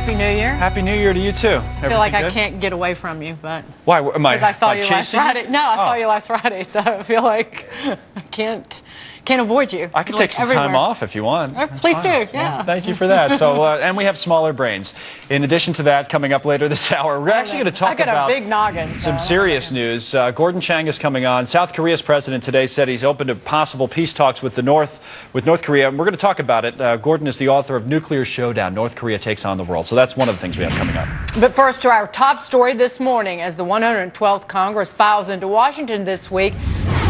Happy New Year. Happy New Year to you, too. I feel like I can't get away from you, but... Why? Am I, because I saw you last Friday. No, I saw you you last Friday, so I feel like I can't avoid you. I could take some time off if you want. Please do, yeah. Thank you for that. So, and we have smaller brains. In addition to that, coming up later this hour, we're actually going to talk about a big noggin, some serious news. Gordon Chang is coming on. South Korea's president today said he's open to possible peace talks with North Korea. And we're going to talk about it. Gordon is the author of Nuclear Showdown, North Korea Takes on the World. So that's one of the things we have coming up. But first, to our top story this morning, as the 112th Congress files into Washington this week,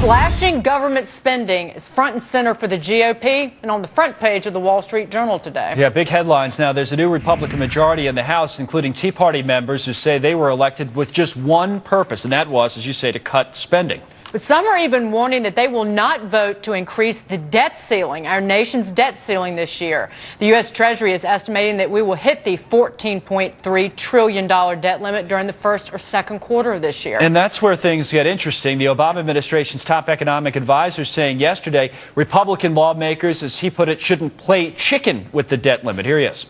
slashing government spending is front and center for the GOP and on the front page of the Wall Street Journal today. Yeah, big headlines now. There's a new Republican majority in the House, including Tea Party members who say they were elected with just one purpose, and that was, as you say, to cut spending. But some are even warning that they will not vote to increase the debt ceiling, our nation's debt ceiling this year. The U.S. Treasury is estimating that we will hit the $14.3 trillion debt limit during the first or second quarter of this year. And that's where things get interesting. The Obama administration's top economic advisor saying yesterday Republican lawmakers, as he put it, shouldn't play chicken with the debt limit. Here he is.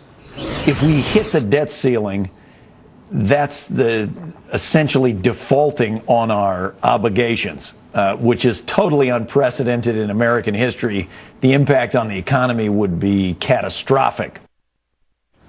If we hit the debt ceiling, that's essentially defaulting on our obligations, which is totally unprecedented in American history. The impact on the economy would be catastrophic.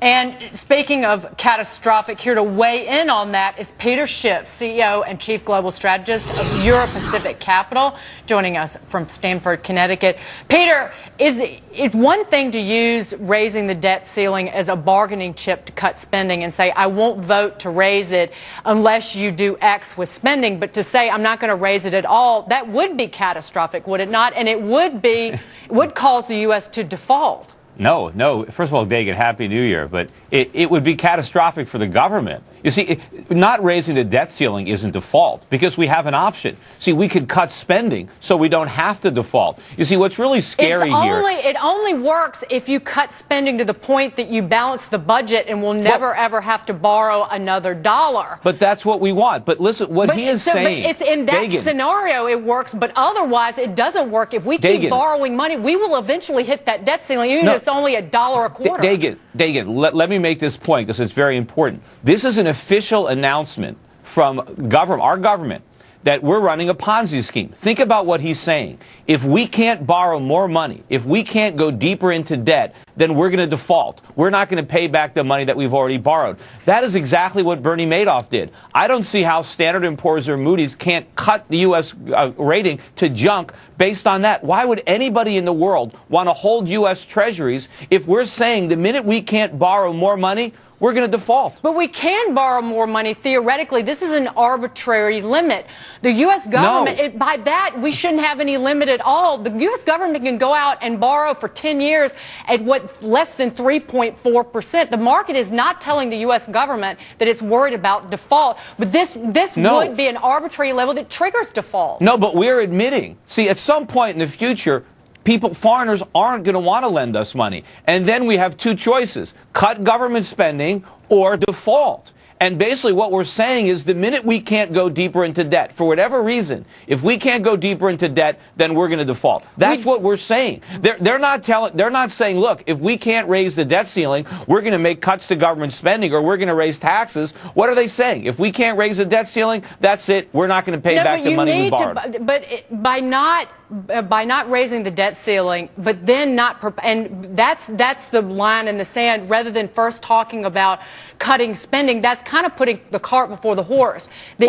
And speaking of catastrophic, here to weigh in on that is Peter Schiff, CEO and Chief Global Strategist of Euro-Pacific Capital, joining us from Stamford, Connecticut. Peter, is it one thing to use raising the debt ceiling as a bargaining chip to cut spending and say, I won't vote to raise it unless you do X with spending, but to say I'm not going to raise it at all, that would be catastrophic, would it not? And it would cause the U.S. to default. No. First of all, Dagan, Happy New Year. But it would be catastrophic for the government. You see, not raising the debt ceiling isn't default because we have an option. See, we could cut spending so we don't have to default. You see, what's really scary here... It only works if you cut spending to the point that you balance the budget and will never, ever have to borrow another dollar. But that's what we want. But listen, what he is saying... It's in that scenario it works, but otherwise it doesn't work. If we keep borrowing money, we will eventually hit that debt ceiling, even if it's only $1 a quarter. Dagan, let me make this point because it's very important. This is an official announcement from our government that we're running a Ponzi scheme. Think about what he's saying. If we can't borrow more money, if we can't go deeper into debt, then we're going to default. We're not going to pay back the money that we've already borrowed. That is exactly what Bernie Madoff did. I don't see how Standard & Poor's or Moody's can't cut the U.S. rating to junk based on that. Why would anybody in the world want to hold U.S. treasuries if we're saying the minute we can't borrow more money, we're going to default? But we can borrow more money theoretically. This is an arbitrary limit. The U.S. government, by that, we shouldn't have any limit at all. The U.S. government can go out and borrow for 10 years at less than 3.4%. The market is not telling the U.S. government that it's worried about default. But this would be an arbitrary level that triggers default. No, but we're admitting. See, at some point in the future, foreigners aren't going to want to lend us money. And then we have two choices: cut government spending or default. And basically what we're saying is the minute we can't go deeper into debt, for whatever reason, if we can't go deeper into debt, then we're going to default. That's what we're saying. They're not saying, look, if we can't raise the debt ceiling, we're going to make cuts to government spending or we're going to raise taxes. What are they saying? If we can't raise the debt ceiling, that's it. We're not going to pay back the money we borrowed. By not raising the debt ceiling, but then and that's the line in the sand. Rather than first talking about cutting spending, that's kind of putting the cart before the horse. The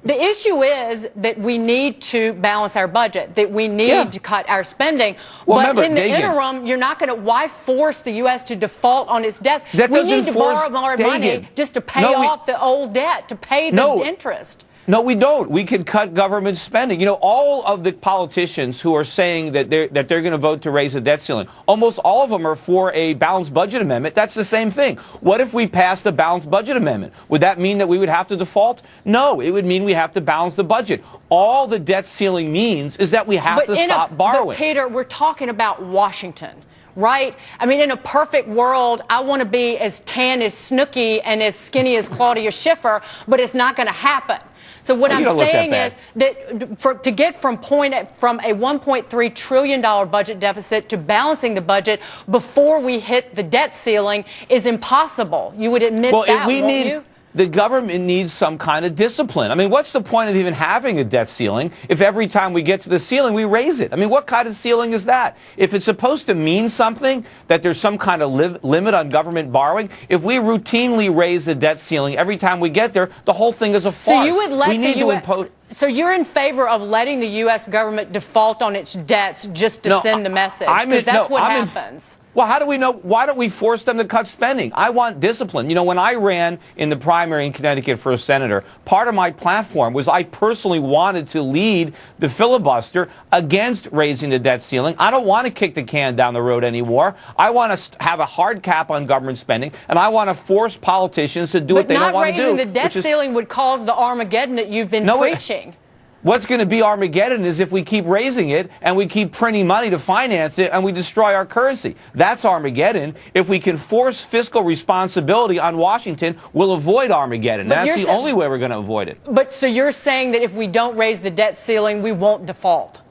issue is that we need to balance our budget, that we need to cut our spending. But in the interim, you're not going to. Why force the U.S. to default on its debt? We need to borrow more money just to pay off the old debt, to pay the interest. No, we don't. We could cut government spending. You know, all of the politicians who are saying that they're going to vote to raise the debt ceiling, almost all of them are for a balanced budget amendment. That's the same thing. What if we passed a balanced budget amendment? Would that mean that we would have to default? No, it would mean we have to balance the budget. All the debt ceiling means is that we have to stop borrowing. But Peter, we're talking about Washington. Right? I mean, in a perfect world, I want to be as tan as Snooki and as skinny as Claudia Schiffer, but it's not going to happen. So what Oh, you I'm don't look that saying bad. is that to get from a $1.3 trillion budget deficit to balancing the budget before we hit the debt ceiling is impossible. You would admit that, won't you? The government needs some kind of discipline. I mean, what's the point of even having a debt ceiling if every time we get to the ceiling, we raise it? I mean, what kind of ceiling is that? If it's supposed to mean something, that there's some kind of limit on government borrowing, if we routinely raise the debt ceiling every time we get there, the whole thing is a farce. So you would let we need to impose. So you're in favor of letting the U.S. government default on its debts just to send the message? Because that's what happens. Well, how do we know? Why don't we force them to cut spending? I want discipline. You know, when I ran in the primary in Connecticut for a senator, part of my platform was I personally wanted to lead the filibuster against raising the debt ceiling. I don't want to kick the can down the road anymore. I want to have a hard cap on government spending, and I want to force politicians to do what they don't want to do. But not raising the debt ceiling would cause the Armageddon that you've been preaching. What's going to be Armageddon is if we keep raising it and we keep printing money to finance it and we destroy our currency. That's Armageddon. If we can force fiscal responsibility on Washington, we'll avoid Armageddon. That's the only way we're going to avoid it. But so you're saying that if we don't raise the debt ceiling, we won't default?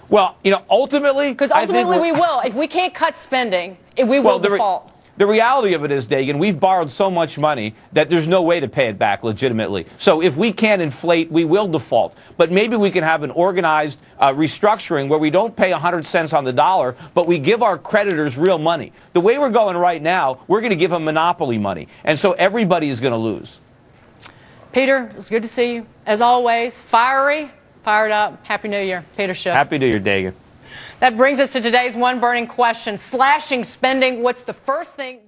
Well, you know, ultimately, because ultimately we will. If we can't cut spending, we will default. The reality of it is, Dagan, we've borrowed so much money that there's no way to pay it back legitimately. So if we can't inflate, we will default. But maybe we can have an organized restructuring where we don't pay 100 cents on the dollar, but we give our creditors real money. The way we're going right now, we're going to give them monopoly money. And so everybody is going to lose. Peter, it's good to see you. As always, fired up. Happy New Year. Peter Schiff. Happy New Year, Dagan. That brings us to today's one burning question. Slashing spending, what's the first thing